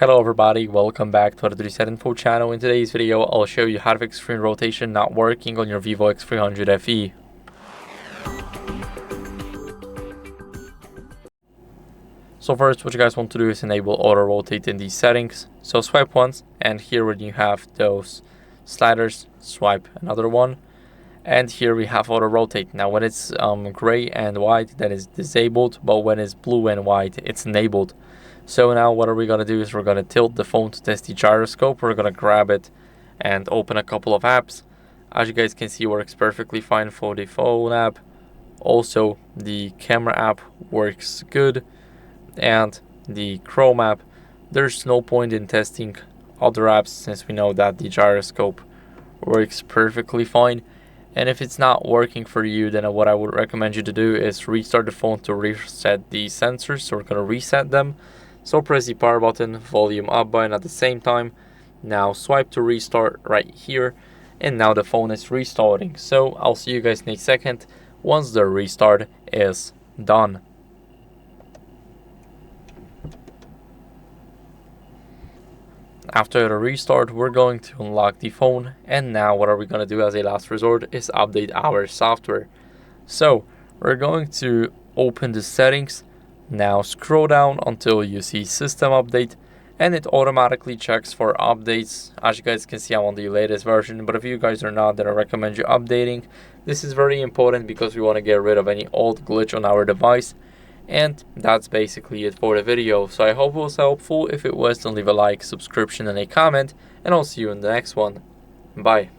Hello everybody, welcome back to the HardReset.Info channel. In today's video, I'll show you how to fix screen rotation not working on your VIVO X300 FE. So first, what you guys want to do is enable auto rotate in these settings. So swipe once, and here when you have those sliders, swipe another one. And here we have auto rotate. Now when it's gray and white, that is disabled, but when it's blue and white, it's enabled. So now what are we going to do is we're going to tilt the phone to test the gyroscope. We're going to grab it and open a couple of apps. As you guys can see, works perfectly fine for the phone app. Also, the camera app works good. And the Chrome app, there's no point in testing other apps since we know that the gyroscope works perfectly fine. And if it's not working for you, then what I would recommend you to do is restart the phone to reset the sensors. So we're going to reset them. So press the power button, volume up button at the same time. Now swipe to restart right here. And now the phone is restarting. So I'll see you guys in a second once the restart is done. After the restart, we're going to unlock the phone, and now what are we going to do as a last resort is update our software. So we're going to open the settings. Now scroll down until you see system update, and it automatically checks for updates. As you guys can see, I'm on the latest version, but if you guys are not, then I recommend you updating. This is very important because we want to get rid of any old glitch on our device. And that's basically it for the video. So I hope it was helpful. If it was, then leave a like, subscription, and a comment, and I'll see you in the next one. Bye.